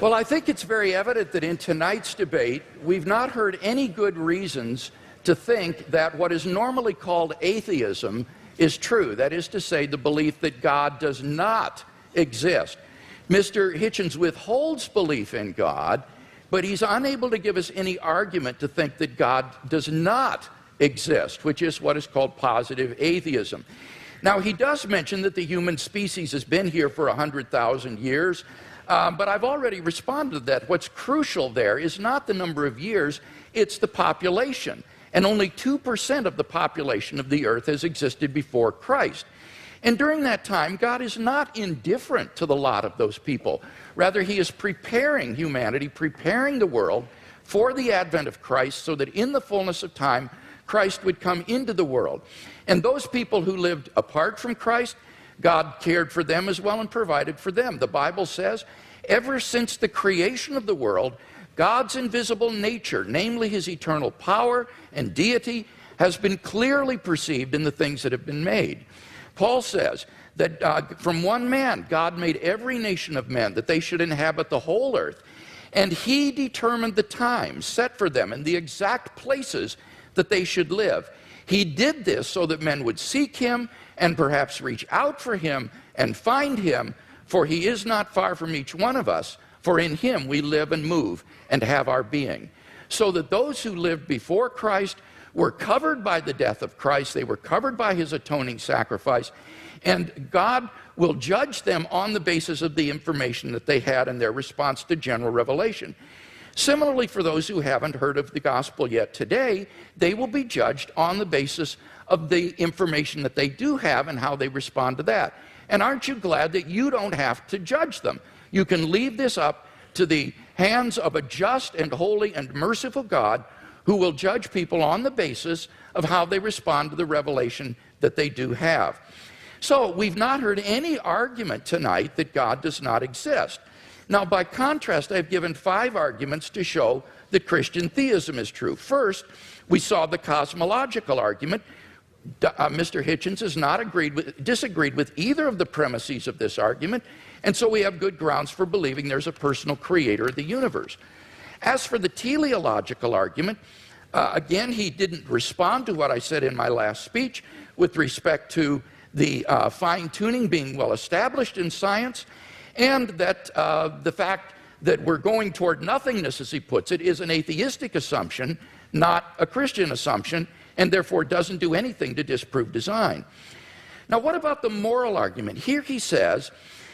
Well, I think it's very evident that in tonight's debate, we've not heard any good reasons to think that what is normally called atheism is true. That is to say, the belief that God does not exist. Mr. Hitchens withholds belief in God, but he's unable to give us any argument to think that God does not exist, which is what is called positive atheism. Now, he does mention that the human species has been here for 100,000 years, but I've already responded to that. What's crucial there is not the number of years, it's the population. And only 2% of the population of the earth has existed before Christ. And during that time, God is not indifferent to the lot of those people. Rather, he is preparing humanity, preparing the world for the advent of Christ so that in the fullness of time, Christ would come into the world. And those people who lived apart from Christ, God cared for them as well and provided for them. The Bible says, ever since the creation of the world, God's invisible nature, namely his eternal power and deity, has been clearly perceived in the things that have been made. Paul says that from one man, God made every nation of men, that they should inhabit the whole earth. And he determined the times set for them and the exact places that they should live. He did this so that men would seek him and perhaps reach out for him and find him, for he is not far from each one of us, for in him we live and move and have our being. So that those who lived before Christ were covered by the death of Christ, they were covered by his atoning sacrifice, and God will judge them on the basis of the information that they had in their response to general revelation. Similarly, for those who haven't heard of the gospel yet today, they will be judged on the basis of the information that they do have and how they respond to that. And aren't you glad that you don't have to judge them? You can leave this up to the hands of a just and holy and merciful God who will judge people on the basis of how they respond to the revelation that they do have. So we've not heard any argument tonight that God does not exist. Now, by contrast, I've given 5 arguments to show that Christian theism is true. First, we saw the cosmological argument. Mr. Hitchens has not disagreed with either of the premises of this argument, and so we have good grounds for believing there's a personal creator of the universe. As for the teleological argument, again, he didn't respond to what I said in my last speech with respect to the fine-tuning being well established in science, and that the fact that we're going toward nothingness, as he puts it, is an atheistic assumption, not a Christian assumption, and therefore doesn't do anything to disprove design. Now, what about the moral argument? Here he says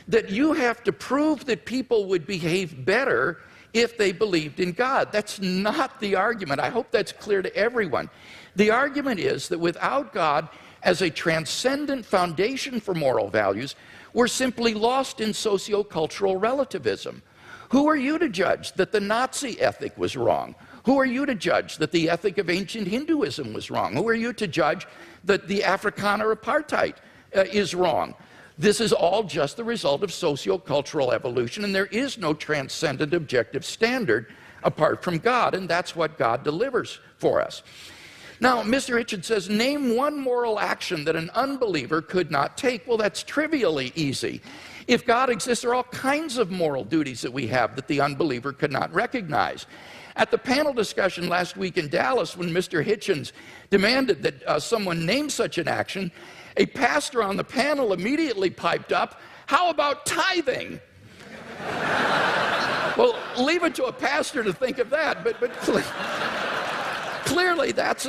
that you have to prove that people would behave better if they believed in God. That's not the argument. I hope that's clear to everyone. The argument is that without God as a transcendent foundation for moral values, we're simply lost in socio-cultural relativism. Who are you to judge that the Nazi ethic was wrong? Who are you to judge that the ethic of ancient Hinduism was wrong? Who are you to judge that the Afrikaner apartheid is wrong? This is all just the result of socio-cultural evolution, and there is no transcendent objective standard apart from God, and that's what God delivers for us. Now, Mr. Hitchens says, name one moral action that an unbeliever could not take. Well, that's trivially easy. If God exists, there are all kinds of moral duties that we have that the unbeliever could not recognize. At the panel discussion last week in Dallas, when Mr. Hitchens demanded that someone name such an action, a pastor on the panel immediately piped up, how about tithing? Well, leave it to a pastor to think of that, but clearly that's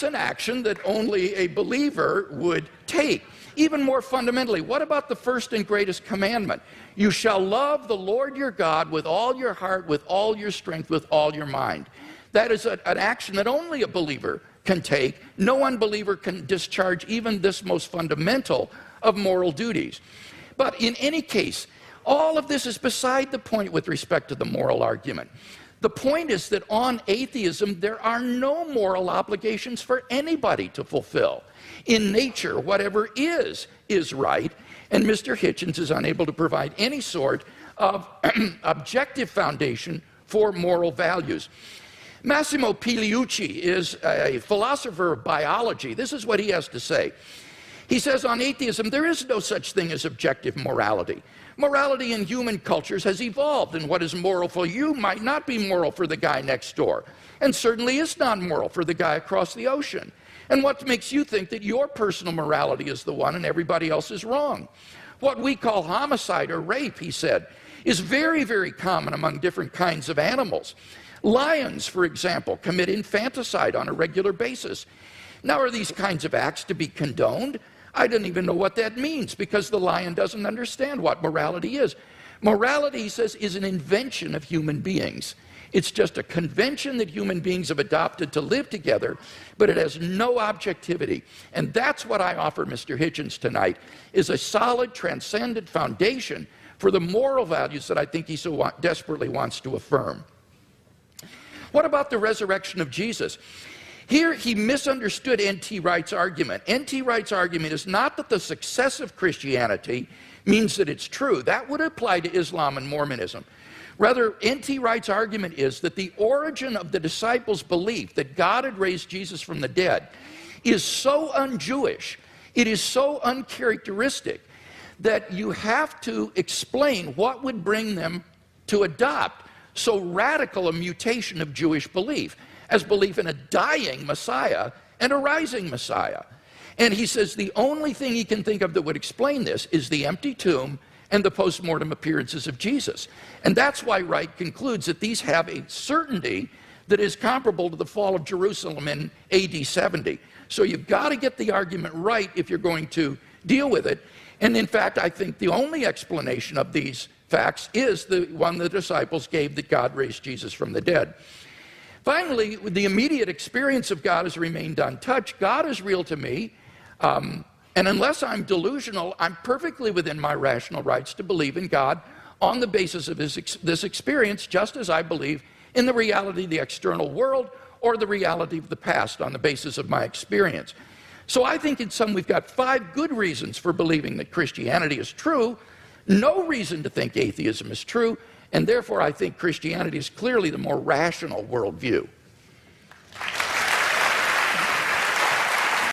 an action that only a believer would take. Even more fundamentally, what about the first and greatest commandment? You shall love the Lord your God with all your heart, with all your strength, with all your mind. That is an action that only a believer can take. No unbeliever can discharge even this most fundamental of moral duties. But in any case, all of this is beside the point with respect to the moral argument. The point is that on atheism, there are no moral obligations for anybody to fulfill. In nature, whatever is right, and Mr. Hitchens is unable to provide any sort of objective foundation for moral values. Massimo Pigliucci is a philosopher of biology. This is what he has to say. He says on atheism, there is no such thing as objective morality. Morality in human cultures has evolved, and what is moral for you might not be moral for the guy next door, and certainly is not moral for the guy across the ocean. And what makes you think that your personal morality is the one and everybody else is wrong? What we call homicide or rape, he said, is very, very common among different kinds of animals. Lions, for example, commit infanticide on a regular basis. Now, are these kinds of acts to be condoned? I don't even know what that means, because the lion doesn't understand what morality is. Morality, he says, is an invention of human beings. It's just a convention that human beings have adopted to live together, but it has no objectivity. And that's what I offer Mr. Hitchens tonight, is a solid, transcendent foundation for the moral values that I think he so desperately wants to affirm. What about the resurrection of Jesus? Here he misunderstood N.T. Wright's argument. N.T. Wright's argument is not that the success of Christianity means that it's true. That would apply to Islam and Mormonism. Rather, N.T. Wright's argument is that the origin of the disciples' belief that God had raised Jesus from the dead is so un-Jewish, it is so uncharacteristic, that you have to explain what would bring them to adopt so radical a mutation of Jewish belief as belief in a dying Messiah and a rising Messiah. And he says the only thing he can think of that would explain this is the empty tomb and the post-mortem appearances of Jesus. And that's why Wright concludes that these have a certainty that is comparable to the fall of Jerusalem in AD 70. So you've got to get the argument right if you're going to deal with it. And in fact, I think the only explanation of these facts is the one the disciples gave, that God raised Jesus from the dead. Finally, the immediate experience of God has remained untouched. God is real to me, and unless I'm delusional, I'm perfectly within my rational rights to believe in God on the basis of this experience, just as I believe in the reality of the external world or the reality of the past on the basis of my experience. So I think in sum we've got 5 good reasons for believing that Christianity is true, no reason to think atheism is true, and therefore I think Christianity is clearly the more rational worldview.